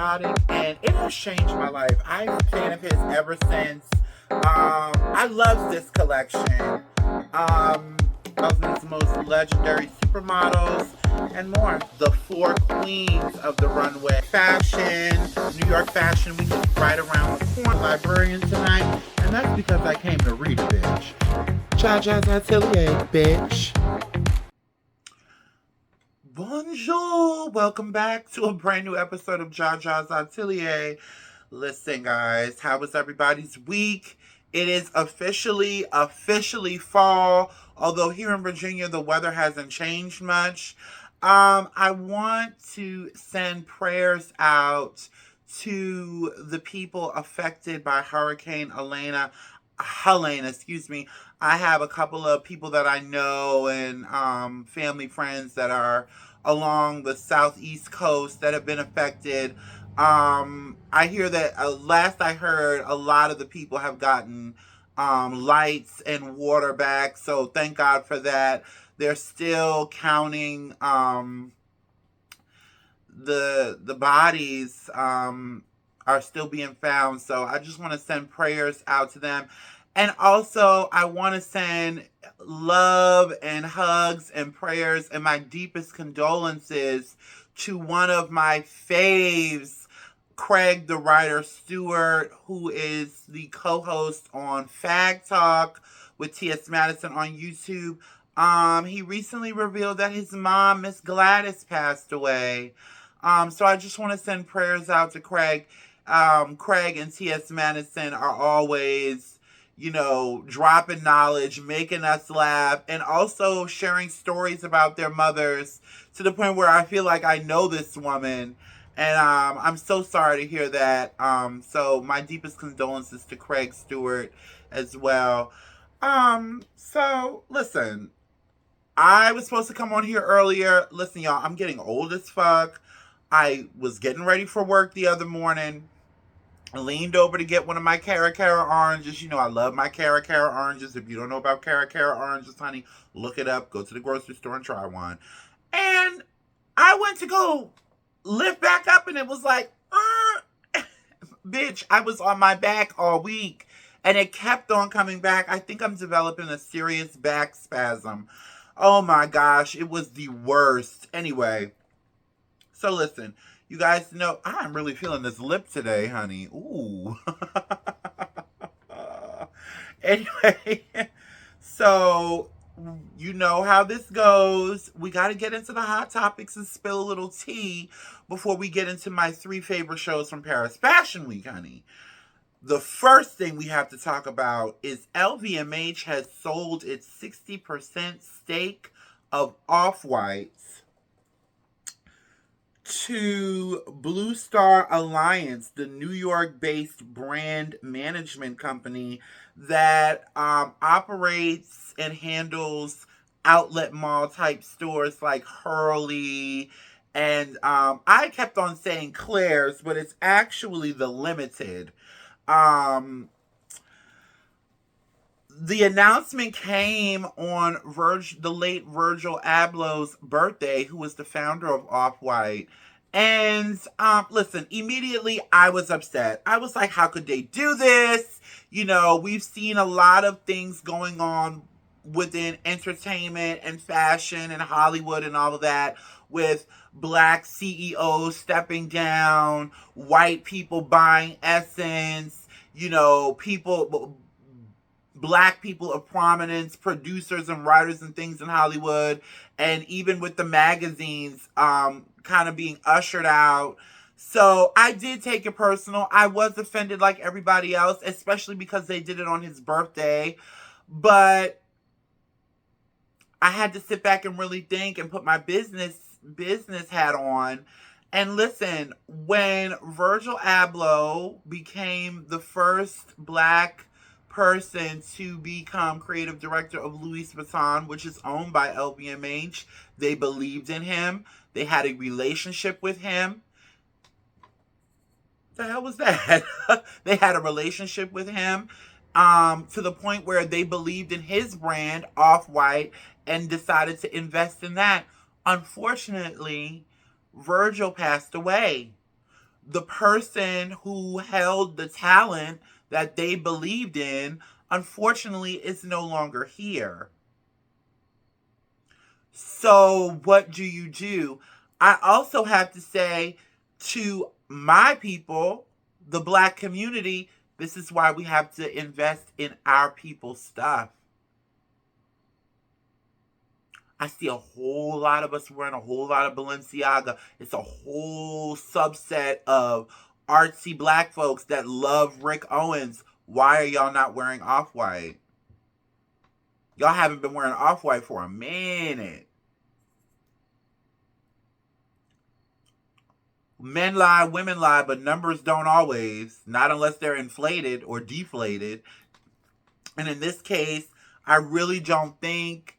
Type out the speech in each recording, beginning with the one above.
Chaotic, and it has changed my life. I'm a fan of his ever since. I love this collection. Of his most legendary supermodels and more. The four queens of the runway. Fashion, New York Fashion Week is right around the corner. Librarian tonight, and that's because I came to read a bitch. Jaja's Atelier, bitch. Bonjour! Welcome back to a brand new episode of Jaja's Atelier. Listen, guys, how was everybody's week? It is officially fall. Although here in Virginia, the weather hasn't changed much. I want to send prayers out to the people affected by Hurricane Helene, excuse me. I have a couple of people that I know and family friends that are along the southeast coast that have been affected. I hear that last I heard, a lot of the people have gotten lights and water back. So thank God for that. They're still counting the bodies are still being found. So I just want to send prayers out to them. And also, I want to send love and hugs and prayers and my deepest condolences to one of my faves, Craig the Writer Stewart, who is the co-host on Fag Talk with T.S. Madison on YouTube. He recently revealed that his mom, Miss Gladys, passed away. So I just want to send prayers out to Craig. Craig and T.S. Madison are always, dropping knowledge, making us laugh, and also sharing stories about their mothers to the point where I feel like I know this woman. And I'm so sorry to hear that. So my deepest condolences to Craig Stewart as well. So listen, I was supposed to come on here earlier. Listen, y'all, I'm getting old as fuck. I was getting ready for work the other morning. I leaned over to get one of my Cara Cara oranges. I love my Cara Cara oranges. If you don't know about Cara Cara oranges, honey, look it up. Go to the grocery store and try one. And I went to go lift back up, and it was like, bitch, I was on my back all week. And it kept on coming back. I think I'm developing a serious back spasm. Oh my gosh, it was the worst. Anyway, so listen, you guys know I'm really feeling this lip today, honey. Ooh. Anyway, so you know how this goes. We got to get into the hot topics and spill a little tea before we get into my 3 favorite shows from Paris Fashion Week, honey. The first thing we have to talk about is LVMH has sold its 60% stake of Off-White to Blue Star Alliance, the New York-based brand management company that operates and handles outlet mall type stores like Hurley and I kept on saying Claire's, but it's actually the Limited. The announcement came on the late Virgil Abloh's birthday, who was the founder of Off-White. And listen, immediately I was upset. I was like, how could they do this? We've seen a lot of things going on within entertainment and fashion and Hollywood and all of that, with black CEOs stepping down, white people buying Essence, black people of prominence, producers and writers and things in Hollywood, and even with the magazines kind of being ushered out. So I did take it personal. I was offended like everybody else, especially because they did it on his birthday. But I had to sit back and really think and put my business hat on. And listen, when Virgil Abloh became the first black person to become creative director of Louis Vuitton, which is owned by LVMH, they believed in him. They had a relationship with him. The hell was that? They had a relationship with him to the point where they believed in his brand, Off-White, and decided to invest in that. Unfortunately, Virgil passed away. the person who held the talent that they believed in, unfortunately, is no longer here. So, what do you do? I also have to say to my people, the Black community, this is why we have to invest in our people's stuff. I see a whole lot of us wearing a whole lot of Balenciaga. It's a whole subset of artsy Black folks that love Rick Owens. Why are y'all not wearing Off-White? Y'all haven't been wearing Off-White for a minute. Men lie, women lie, but numbers don't always. Not unless they're inflated or deflated. And in this case, I really don't think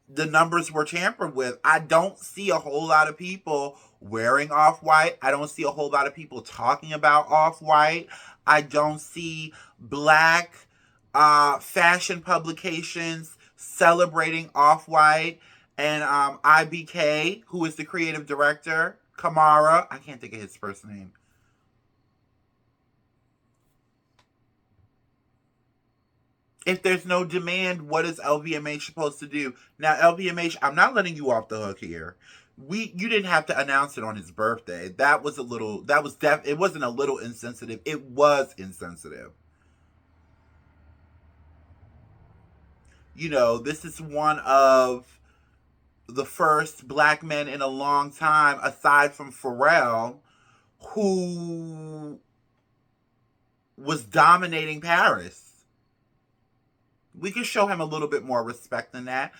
the numbers were tampered with. I don't see a whole lot of people wearing Off-White. I don't see a whole lot of people talking about Off-White. I don't see Black fashion publications celebrating Off-White. And IBK, who is the creative director, Kamara, I can't think of his first name. If there's no demand, what is LVMH supposed to do? Now, LVMH, I'm not letting you off the hook here. You didn't have to announce it on his birthday. It wasn't a little insensitive. It was insensitive. You know, this is one of the first Black men in a long time, aside from Pharrell, who was dominating Paris. We can show him a little bit more respect than that.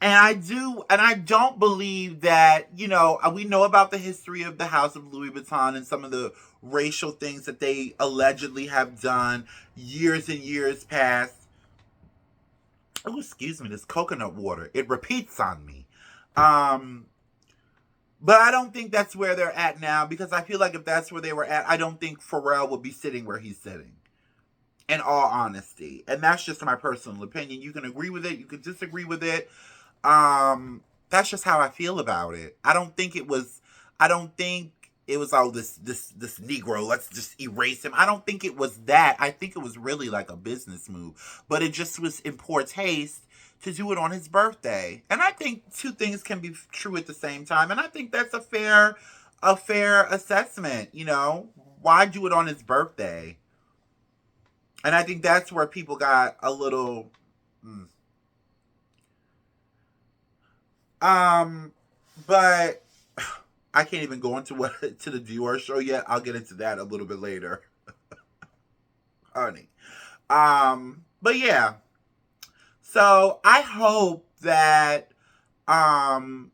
And I don't believe that, we know about the history of the House of Louis Vuitton and some of the racial things that they allegedly have done years and years past. Oh, excuse me, this coconut water. It repeats on me. But I don't think that's where they're at now, because I feel like if that's where they were at, I don't think Pharrell would be sitting where he's sitting. In all honesty. And that's just my personal opinion. You can agree with it. You can disagree with it. That's just how I feel about it. I don't think it was this Negro, let's just erase him. I don't think it was that. I think it was really like a business move. But it just was in poor taste to do it on his birthday. And I think two things can be true at the same time. And I think that's a fair assessment, Why do it on his birthday? And I think that's where people got a little... But I can't even go into the Dior show yet. I'll get into that a little bit later. Honey. But yeah. So I hope that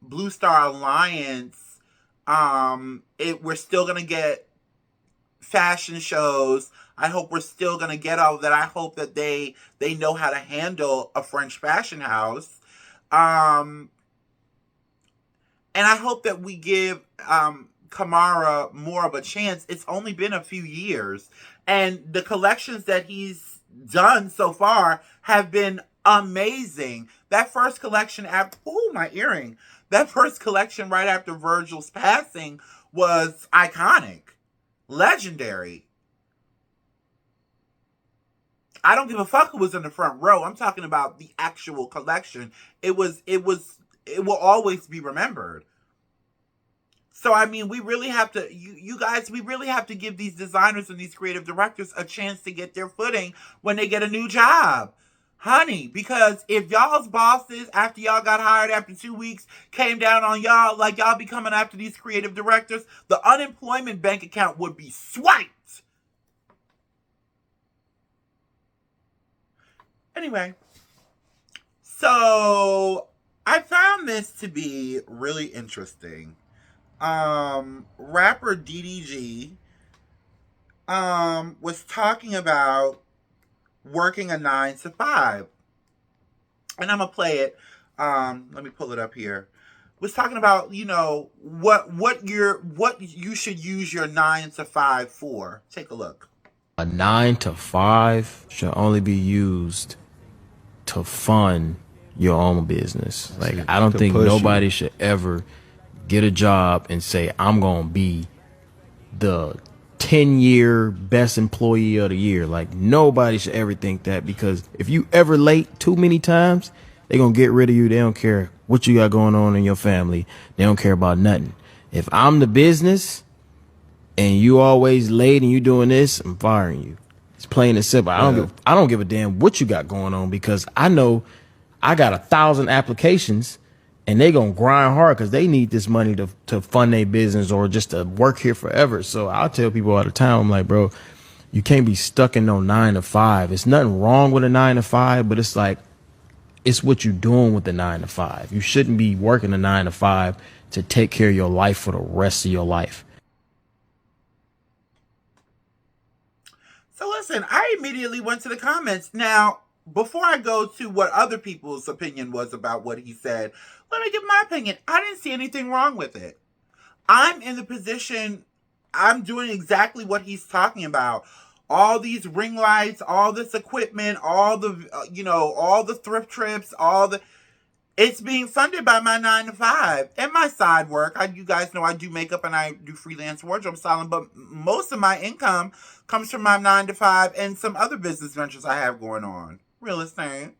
Blue Star Alliance, we're still going to get fashion shows. I hope we're still going to get all of that. I hope that they know how to handle a French fashion house. And I hope that we give Kamara more of a chance. It's only been a few years. And the collections that he's done so far have been amazing. That first collection my earring. That first collection right after Virgil's passing was iconic. Legendary. I don't give a fuck who was in the front row. I'm talking about the actual collection. It will always be remembered. So, I mean, we really have to, you guys, we really have to give these designers and these creative directors a chance to get their footing when they get a new job. Honey, because if y'all's bosses, after y'all got hired after 2 weeks, came down on y'all like y'all be coming after these creative directors, the unemployment bank account would be swiped. Anyway, so I found this to be really interesting. Rapper DDG was talking about working a 9 to 5. And I'm gonna play it. Let me pull it up here. Was talking about, what you should use your 9 to 5 for. Take a look. A 9 to 5 should only be used to fund your own business. Like, I don't think nobody should ever get a job and say, I'm going to be the 10-year best employee of the year. Like, nobody should ever think that, because if you ever late too many times, they're going to get rid of you. They don't care what you got going on in your family. They don't care about nothing. If I'm the business and you always late and you doing this, I'm firing you. It's plain and simple. I don't give a damn what you got going on, because I know I got 1,000 applications and they gonna grind hard because they need this money to fund their business or just to work here forever. So I'll tell people all the time, I'm like, bro, you can't be stuck in no 9 to 5. It's nothing wrong with a 9 to 5, but it's like, it's what you doing with the 9 to 5. You shouldn't be working a 9 to 5 to take care of your life for the rest of your life. So listen, I immediately went to the comments. Now, before I go to what other people's opinion was about what he said, let me give my opinion. I didn't see anything wrong with it. I'm in the position, I'm doing exactly what he's talking about. All these ring lights, all this equipment, all the, all the thrift trips, it's being funded by my 9 to 5 and my side work. You guys know I do makeup and I do freelance wardrobe styling, but most of my income comes from my 9 to 5 and some other business ventures I have going on. Real estate.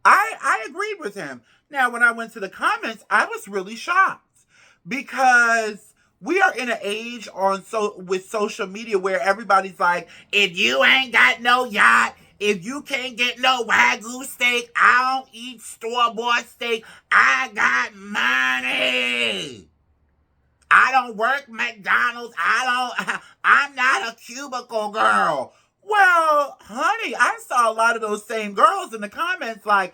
I agreed with him. Now, when I went to the comments, I was really shocked, because we are in an age with social media where everybody's like, if you ain't got no yacht, if you can't get no Wagyu steak, I don't eat store-bought steak. I got money. I don't work McDonald's. I'm not a cubicle girl. Well, honey, I saw a lot of those same girls in the comments like,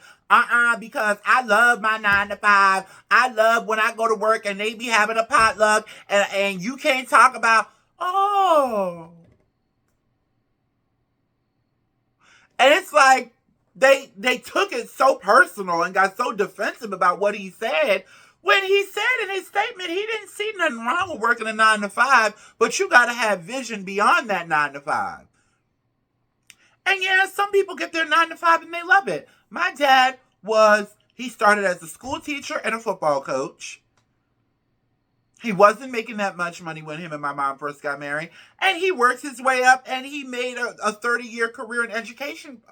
because I love my 9 to 5. I love when I go to work and they be having a potluck and you can't talk about, oh. And it's like they took it so personal and got so defensive about what he said, when he said in his statement he didn't see nothing wrong with working a 9 to 5, but you got to have vision beyond that 9 to 5. And yeah, some people get their 9 to 5 and they love it. My dad he started as a school teacher and a football coach. He wasn't making that much money when him and my mom first got married. And he worked his way up and he made a 30-year career in education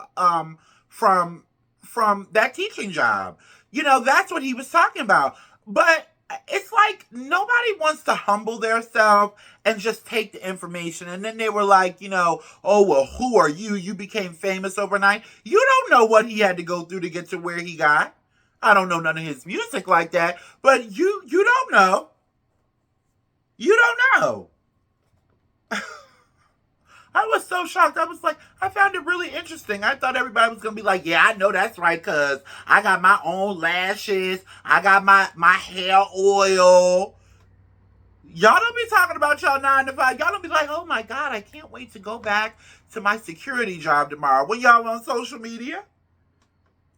from that teaching job. That's what he was talking about. But it's like nobody wants to humble themselves and just take the information. And then they were like, oh, well, who are you? You became famous overnight. You don't know what he had to go through to get to where he got. I don't know none of his music like that. But you don't know. You don't know. I was so shocked. I was like, I found it really interesting. I thought everybody was going to be like, yeah, I know that's right, because I got my own lashes. I got my hair oil. Y'all don't be talking about y'all 9 to 5. Y'all don't be like, oh my God, I can't wait to go back to my security job tomorrow. When y'all on social media,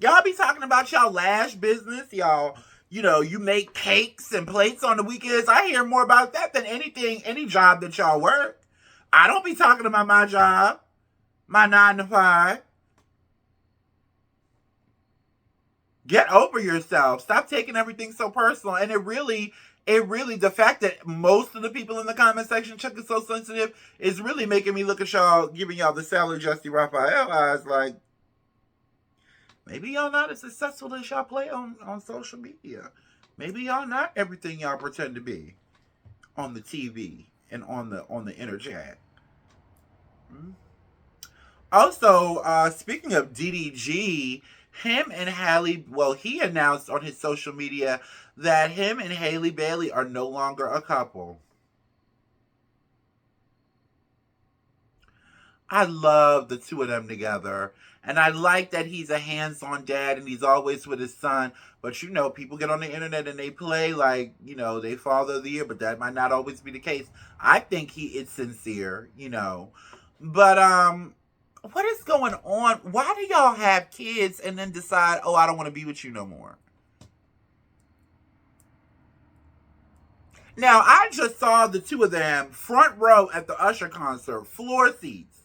y'all be talking about y'all lash business. Y'all, you make cakes and plates on the weekends. I hear more about that than any job that y'all work. I don't be talking about my job, my 9 to 5. Get over yourself. Stop taking everything so personal. And it really, the fact that most of the people in the comment section took it so sensitive is really making me look at y'all, giving y'all the Sally Justy Raphael eyes like, maybe y'all not as successful as y'all play on social media. Maybe y'all not everything y'all pretend to be on the TV and on the internet. Also, speaking of DDG, him and Halle, he announced on his social media that him and Halle Bailey are no longer a couple. I love the two of them together. And I like that he's a hands-on dad and he's always with his son. But people get on the internet and they play like, they father of the year, but that might not always be the case. I think he is sincere, But what is going on? Why do y'all have kids and then decide, oh, I don't want to be with you no more? Now, I just saw the two of them front row at the Usher concert, floor seats.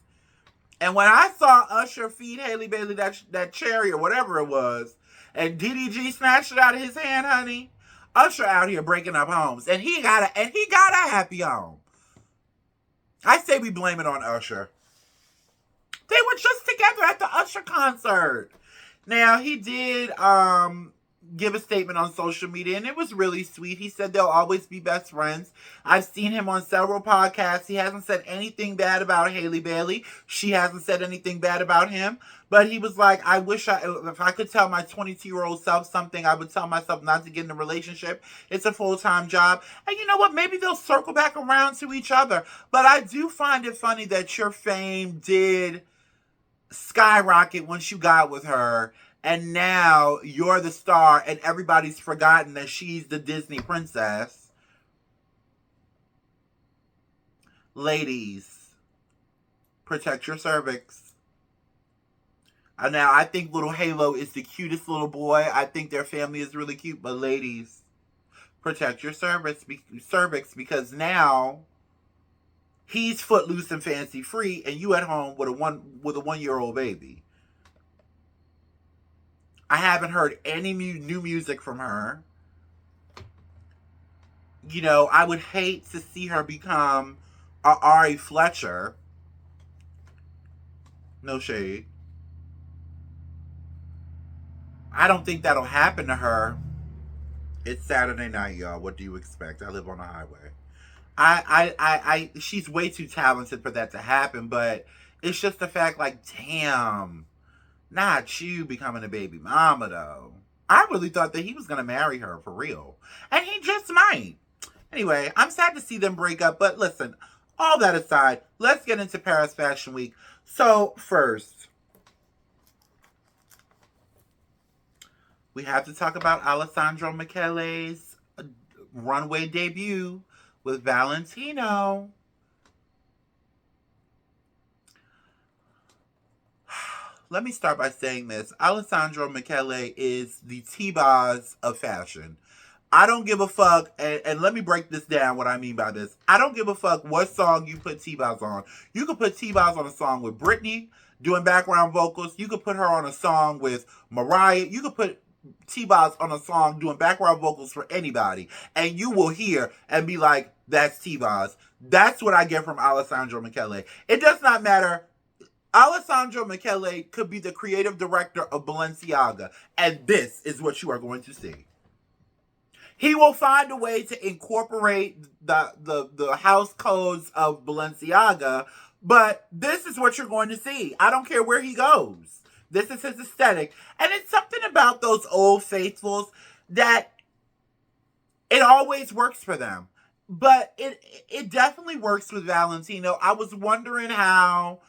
And when I saw Usher feed Halle Bailey that cherry or whatever it was, And DDG snatched it out of his hand, honey. Usher out here breaking up homes. And he got a happy home. I say we blame it on Usher. They were just together at the Usher concert. Now, he did give a statement on social media, and it was really sweet. He said they'll always be best friends. I've seen him on several podcasts. He hasn't said anything bad about Hailey Bailey. She hasn't said anything bad about him. But he was like, if I could tell my 22-year-old self something, I would tell myself not to get in a relationship. It's a full-time job. And you know what? Maybe they'll circle back around to each other. But I do find it funny that your fame did skyrocket once you got with her. And now you're the star and everybody's forgotten that she's the Disney princess. Ladies, protect your cervix. Now, I think little Halo is the cutest little boy. I think their family is really cute. But ladies, protect your cervix because now he's footloose and fancy free and you at home with a 1-year-old baby. I haven't heard any new music from her. You know, I would hate to see her become a Ari Fletcher. No shade. I don't think that'll happen to her. It's Saturday night, y'all. What do you expect? I live on a highway. She's way too talented for that to happen, but it's just the fact, like, damn. Not you becoming a baby mama, though. I really thought that he was going to marry her for real. And he just might. Anyway, I'm sad to see them break up. But listen, all that aside, let's get into Paris Fashion Week. So, first, we have to talk about Alessandro Michele's runway debut with Valentino. Let me start by saying this. Alessandro Michele is the T-Boz of fashion. I don't give a fuck, and let me break this down, what I mean by this. I don't give a fuck what song you put T-Boz on. You could put T-Boz on a song with Britney doing background vocals. You could put her on a song with Mariah. You could put T-Boz on a song doing background vocals for anybody. And you will hear and be like, that's T-Boz. That's what I get from Alessandro Michele. It does not matter. Alessandro Michele could be the creative director of Balenciaga, and this is what you are going to see. He will find a way to incorporate the house codes of Balenciaga, but this is what you're going to see. I don't care where he goes. This is his aesthetic. And it's something about those old faithfuls that it always works for them. But it definitely works with Valentino. I was wondering how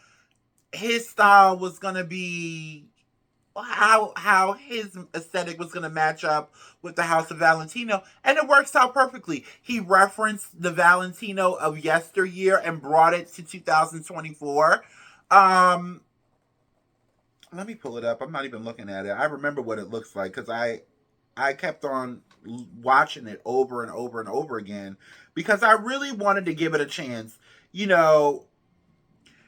his style was going to be, how his aesthetic was going to match up with the House of Valentino, and it works out perfectly. He referenced the Valentino of yesteryear and brought it to 2024. Let me pull it up. I'm not even looking at it. I remember what it looks like because I kept on watching it over and over and over again because I really wanted to give it a chance. You know,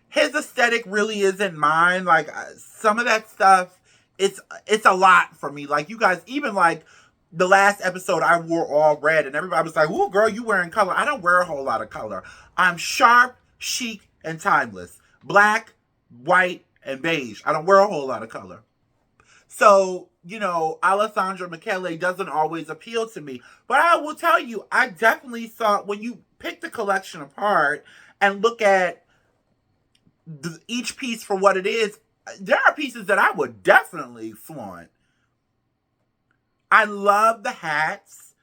his aesthetic really isn't mine. Like, some of that stuff, it's a lot for me. Like, you guys, even like the last episode, I wore all red and everybody was like, "Ooh, girl, you wearing color." I don't wear a whole lot of color. I'm sharp, chic, and timeless. Black, white, and beige. I don't wear a whole lot of color. So, you know, Alessandro Michele doesn't always appeal to me. But I will tell you, I definitely saw, when you pick the collection apart and look at each piece for what it is, there are pieces that I would definitely flaunt. I love the hats.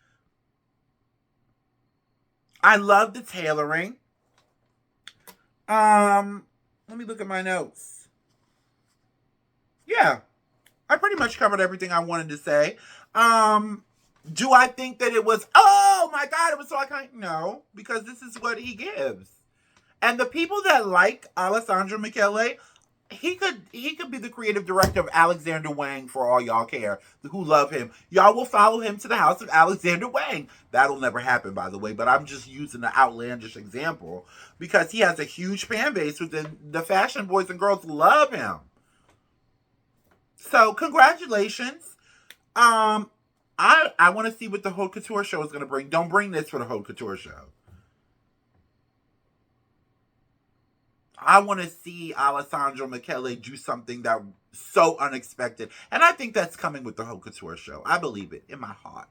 I love the tailoring. Let me look at my notes. Yeah, I pretty much covered everything I wanted to say. Do I think that it was, oh my God, it was so iconic? No, because this is what he gives. And the people that like Alessandro Michele, he could be the creative director of Alexander Wang for all y'all care, who love him. Y'all will follow him to the house of Alexander Wang. That'll never happen, by the way, but I'm just using the outlandish example because he has a huge fan base within the fashion boys and girls love him. So congratulations. I want to see what the Haute Couture show is going to bring. Don't bring this for the Haute Couture show. I want to see Alessandro Michele do something that so unexpected. And I think that's coming with the Haute Couture show. I believe it in my heart.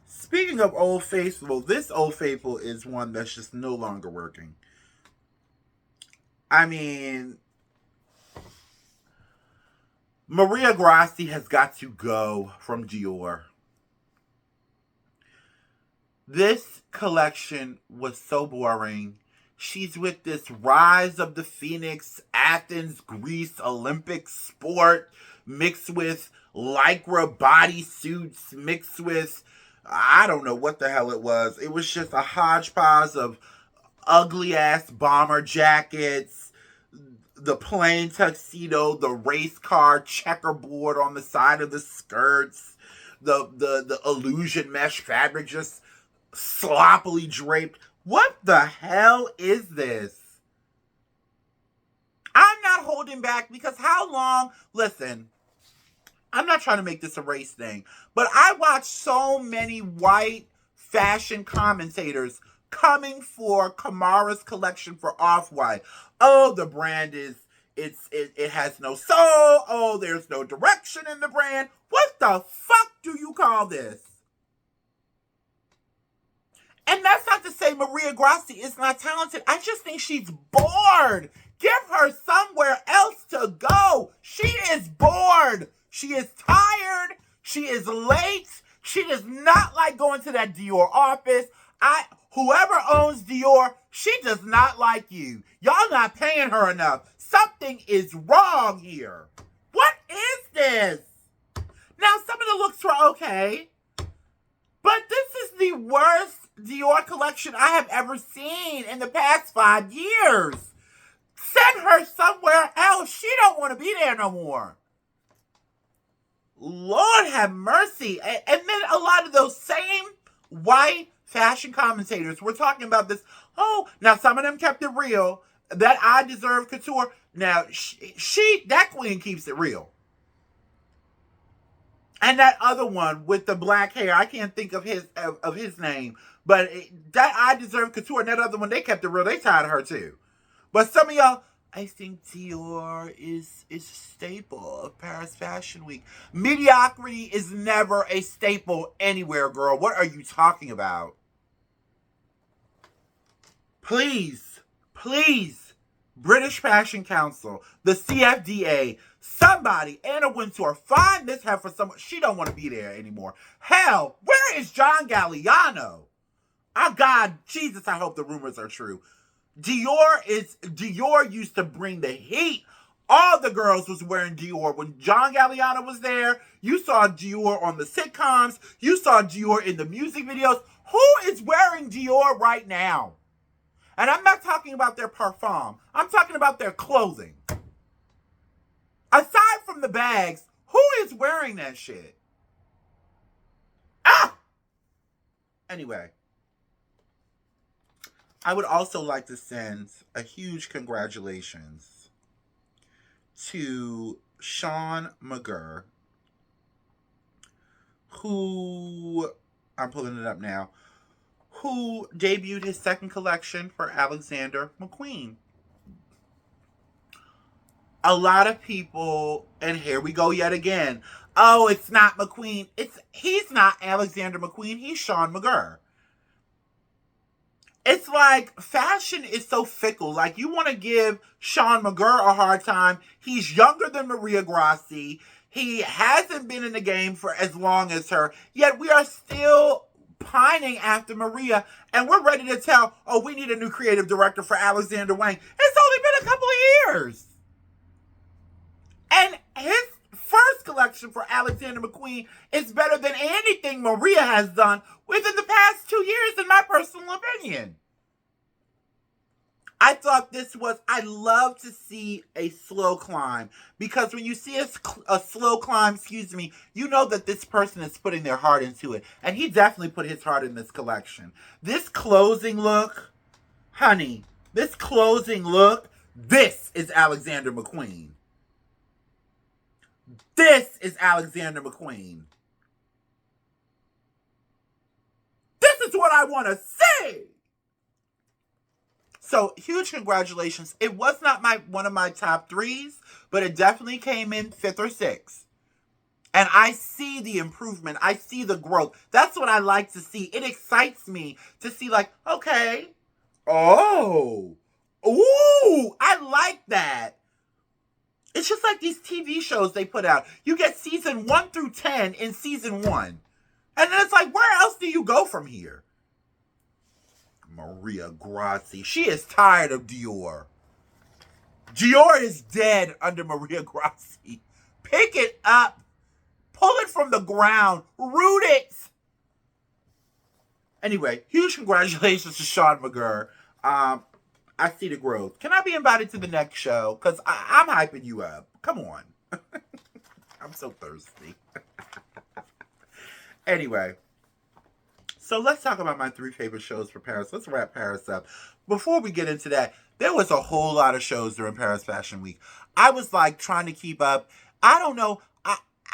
Speaking of Old Faithful, this Old Faithful is one that's just no longer working. I mean, Maria Grassi has got to go from Dior. This collection was so boring. She's with this Rise of the Phoenix, Athens, Greece, Olympic sport, mixed with Lycra bodysuits, mixed with, I don't know what the hell it was. It was just a hodgepodge of ugly ass bomber jackets, the plain tuxedo, the race car checkerboard on the side of the skirts, the illusion mesh fabric just sloppily draped. What the hell is this? I'm not holding back because how long? Listen, I'm not trying to make this a race thing, but I watch so many white fashion commentators coming for Kamara's collection for Off-White. Oh, the brand is, it has no soul. Oh, there's no direction in the brand. What the fuck do you call this? And that's not to say Maria Grassi is not talented. I just think she's bored. Give her somewhere else to go. She is bored. She is tired. She is late. She does not like going to that Dior office. Whoever owns Dior, she does not like you. Y'all not paying her enough. Something is wrong here. What is this? Now, some of the looks were okay, but this is the worst Dior collection I have ever seen in the past 5 years. Send her somewhere else. She don't want to be there no more. Lord have mercy. And then a lot of those same white fashion commentators were talking about this. Oh, now some of them kept it real. That I Deserve Couture. Now, that queen keeps it real. And that other one with the black hair, I can't think of his name. But that I Deserve Couture and that other one, they kept it real. They tired of her too. But some of y'all, I think Dior is a staple of Paris Fashion Week. Mediocrity is never a staple anywhere, girl. What are you talking about? Please, British Fashion Council, the CFDA, somebody, Anna Wintour, find this heifer someone. She don't want to be there anymore. Hell, where is John Galliano? Oh, God, Jesus, I hope the rumors are true. Dior used to bring the heat. All the girls was wearing Dior. When John Galliano was there, you saw Dior on the sitcoms. You saw Dior in the music videos. Who is wearing Dior right now? And I'm not talking about their parfum. I'm talking about their clothing. Aside from the bags, who is wearing that shit? Ah! Anyway. I would also like to send a huge congratulations to Sean McGurr, who, I'm pulling it up now, who debuted his second collection for Alexander McQueen. A lot of people, and here we go yet again, oh, it's not McQueen. He's not Alexander McQueen, he's Sean McGurr. It's like fashion is so fickle. Like, you want to give Sean McGurr a hard time. He's younger than Maria Grassi. He hasn't been in the game for as long as her. Yet we are still pining after Maria. And we're ready to tell, oh, we need a new creative director for Alexander Wang. It's only been a couple of years. And his first collection for Alexander McQueen is better than anything Maria has done within the past 2 years, in my personal opinion. I thought I love to see a slow climb, because when you see a slow climb, you know that this person is putting their heart into it. And he definitely put his heart in this collection. This closing look, honey, this is Alexander McQueen. This is Alexander McQueen. This is what I want to see. So huge congratulations. It was not one of my top threes, but it definitely came in fifth or sixth. And I see the improvement. I see the growth. That's what I like to see. It excites me to see, like, okay, oh, ooh, I like that. It's just like these TV shows they put out. You get season 1 through 10 in season 1. And then it's like, where else do you go from here? Maria Grassi. She is tired of Dior. Dior is dead under Maria Grassi. Pick it up. Pull it from the ground. Root it. Anyway, huge congratulations to Sean McGurr. I see the growth. Can I be invited to the next show? Because I'm hyping you up. Come on. I'm so thirsty. Anyway. So let's talk about my 3 favorite shows for Paris. Let's wrap Paris up. Before we get into that, there was a whole lot of shows during Paris Fashion Week. I was like trying to keep up. I don't know.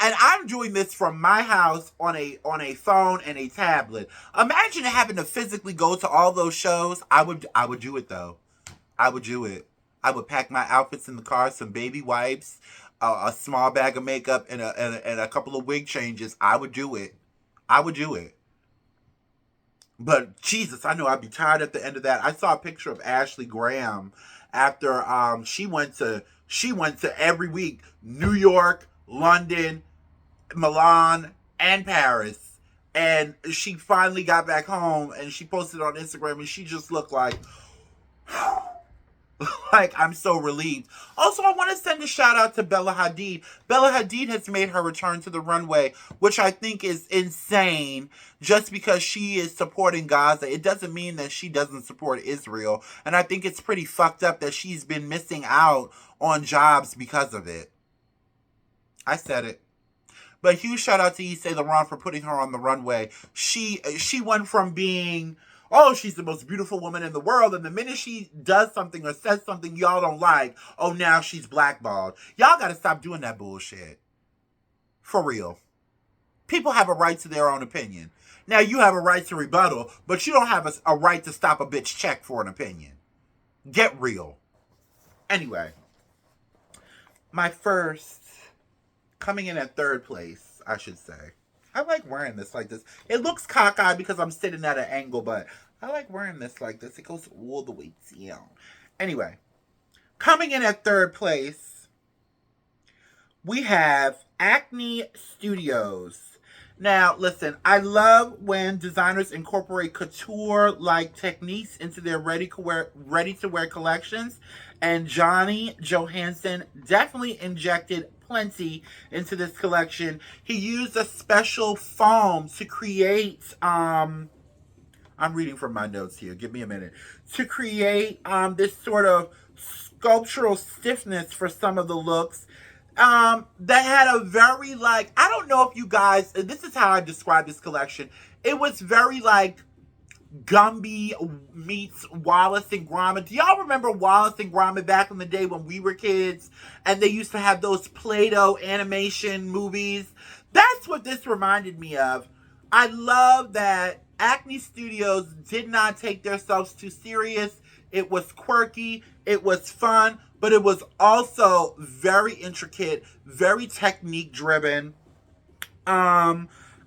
And I'm doing this from my house on a phone and a tablet. Imagine having to physically go to all those shows. I would do it though. I would do it. I would pack my outfits in the car, some baby wipes, a small bag of makeup, and a couple of wig changes. I would do it. I would do it. But Jesus, I know I'd be tired at the end of that. I saw a picture of Ashley Graham after she went to every week, New York, London, Milan, and Paris. And she finally got back home and she posted on Instagram and she just looked like like, I'm so relieved. Also, I want to send a shout out to Bella Hadid. Bella Hadid has made her return to the runway, which I think is insane. Just because she is supporting Gaza, it doesn't mean that she doesn't support Israel. And I think it's pretty fucked up that she's been missing out on jobs because of it. I said it. But huge shout out to Yves Saint Laurent for putting her on the runway. She went from being, oh, she's the most beautiful woman in the world, and the minute she does something or says something y'all don't like, oh, now she's blackballed. Y'all gotta stop doing that bullshit. For real. People have a right to their own opinion. Now, you have a right to rebuttal, but you don't have a right to stop a bitch check for an opinion. Get real. Anyway, my first, coming in at third place, I should say. I like wearing this like this. It looks cockeyed because I'm sitting at an angle, but I like wearing this like this. It goes all the way down. Anyway, coming in at third place, we have Acne Studios. Now, listen, I love when designers incorporate couture-like techniques into their ready-to-wear collections, and Johnny Johansson definitely injected plenty into this collection. He used a special foam to create, I'm reading from my notes here, give me a minute, to create this sort of sculptural stiffness for some of the looks. That had a very, like, I don't know if you guys, this is how I describe this collection. It was very like Gumby meets Wallace and Gromit. Do y'all remember Wallace and Gromit back in the day when we were kids and they used to have those Play-Doh animation movies? That's what this reminded me of. I love that Acne Studios did not take themselves too serious. It was quirky, it was fun, but it was also very intricate, very technique driven.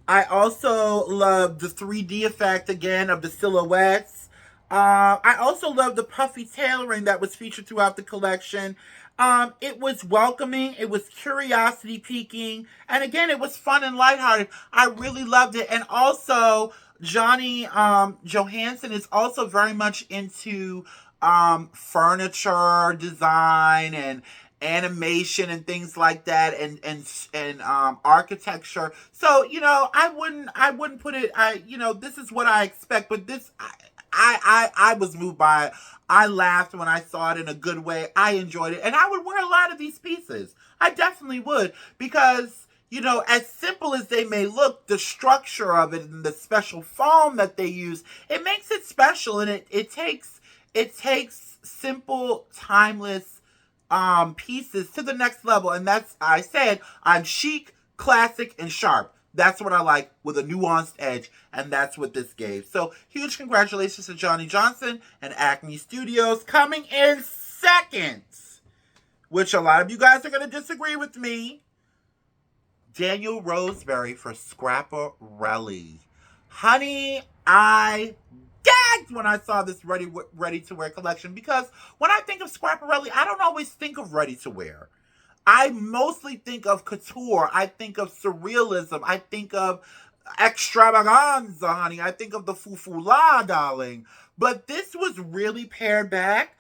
I also love the 3D effect again of the silhouettes. I also love the puffy tailoring that was featured throughout the collection. It was welcoming, it was curiosity piquing, and again, it was fun and lighthearted. I really loved it. And also, Johnny Johansson is also very much into furniture design and animation and things like that, and architecture. So, you know, I wouldn't put it, this is what I expect, but this, I was moved by it. I laughed when I saw it in a good way. I enjoyed it, and I would wear a lot of these pieces. I definitely would, because, you know, as simple as they may look, the structure of it and the special foam that they use, it makes it special, and it takes simple, timeless pieces to the next level. And that's, I said, I'm chic, classic, and sharp. That's what I like, with a nuanced edge, and that's what this gave. So huge congratulations to Johnny Johnson and Acme Studios. Coming in second, which a lot of you guys are going to disagree with me, Daniel Roseberry for Schiaparelli. Honey, I gagged when I saw this ready-to-wear collection, because when I think of Schiaparelli, I don't always think of ready-to-wear. I mostly think of couture. I think of surrealism. I think of extravaganza, honey. I think of the fou-fou-la, darling. But this was really pared back.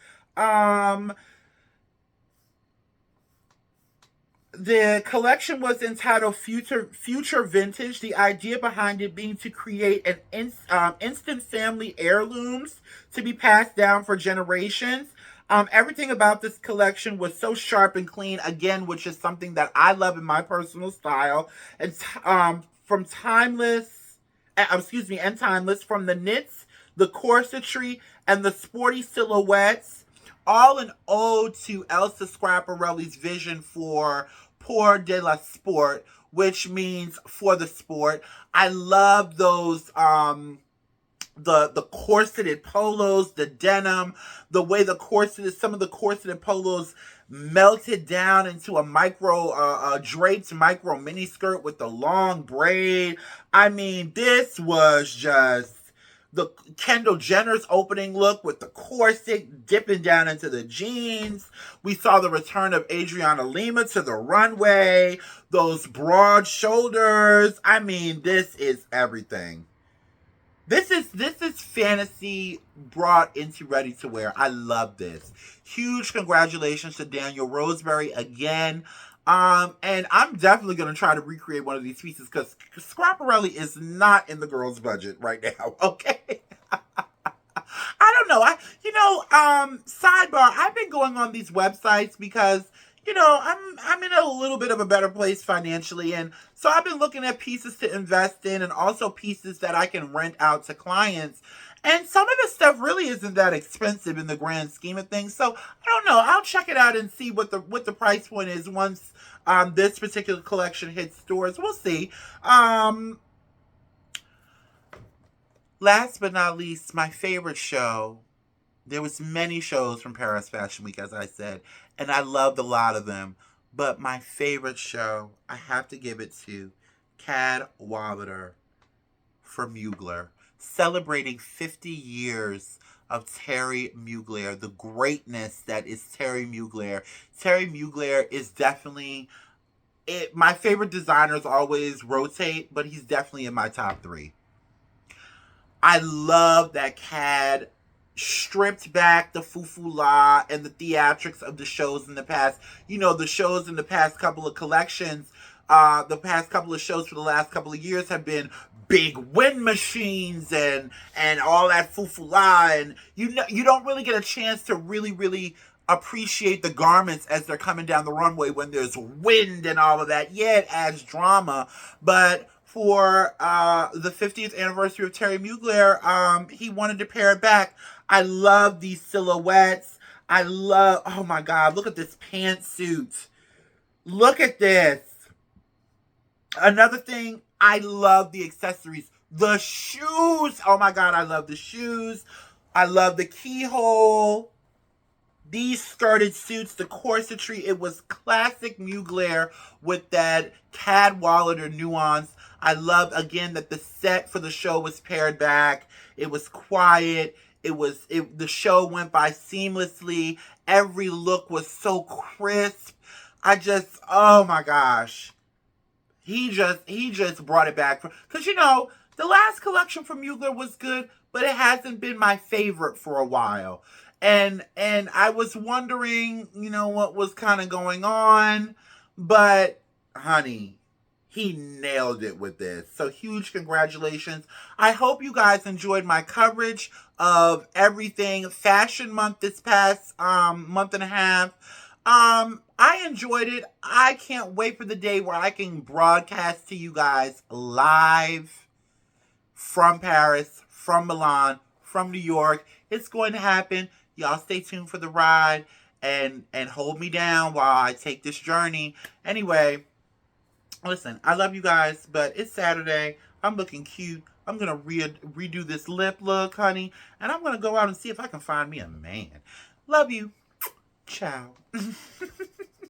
The collection was entitled Future Vintage. The idea behind it being to create an instant family heirlooms to be passed down for generations. Everything about this collection was so sharp and clean, again, which is something that I love in my personal style. And from timeless, and timeless, from the knits, the corsetry, and the sporty silhouettes, all an ode to Elsa Schiaparelli's vision for pour de la sport, which means for the sport. I love those the corseted polos, the denim, the way the some of the corseted polos melted down into a draped micro mini skirt with the long braid. I mean, this was just the Kendall Jenner's opening look with the corset dipping down into the jeans. We saw the return of Adriana Lima to the runway, those broad shoulders. I mean, this is everything. This is fantasy brought into ready to wear. I love this. Huge congratulations to Daniel Roseberry again. And I'm definitely going to try to recreate one of these pieces, because Schiaparelli is not in the girls' budget right now, okay? I don't know. Sidebar, I've been going on these websites because, I'm in a little bit of a better place financially, and so I've been looking at pieces to invest in and also pieces that I can rent out to clients. And some of this stuff really isn't that expensive in the grand scheme of things. So I don't know. I'll check it out and see what the price point is once this particular collection hits stores. We'll see. Last but not least, my favorite show. There was many shows from Paris Fashion Week, as I said, and I loved a lot of them. But my favorite show, I have to give it to Cadwallader for Mugler, celebrating 50 years of Thierry Mugler, the greatness that is Thierry Mugler. Thierry Mugler is definitely it. My favorite designers always rotate, but he's definitely in my top 3. I love that Cad stripped back the fou-fou-la and the theatrics of the shows in the past. The shows in the past couple of collections, the past couple of shows for the last couple of years have been big wind machines and all that fou-fou-la, and you don't really get a chance to really appreciate the garments as they're coming down the runway when there's wind and all of that. Yeah, it adds drama, but for the 50th anniversary of Thierry Mugler, he wanted to pare it back. I love these silhouettes. Oh my God, look at this pantsuit. Look at this. Another thing, I love the accessories. The shoes. Oh my God, I love the shoes. I love the keyhole. These skirted suits, the corsetry, it was classic Mugler with that Cadwallader nuance. I love, again, that the set for the show was pared back. It was quiet. The show went by seamlessly. Every look was so crisp. Oh my gosh. He just brought it back. Because, the last collection from Mugler was good, but it hasn't been my favorite for a while. And I was wondering, what was kind of going on. But, honey, he nailed it with this. So huge congratulations. I hope you guys enjoyed my coverage of everything Fashion Month this past month and a half. I enjoyed it. I can't wait for the day where I can broadcast to you guys live from Paris, from Milan, from New York. It's going to happen. Y'all stay tuned for the ride. and hold me down while I take this journey. Anyway, listen, I love you guys, but it's Saturday. I'm looking cute. I'm gonna redo this lip look, honey, and I'm gonna go out and see if I can find me a man. Love you. Ciao.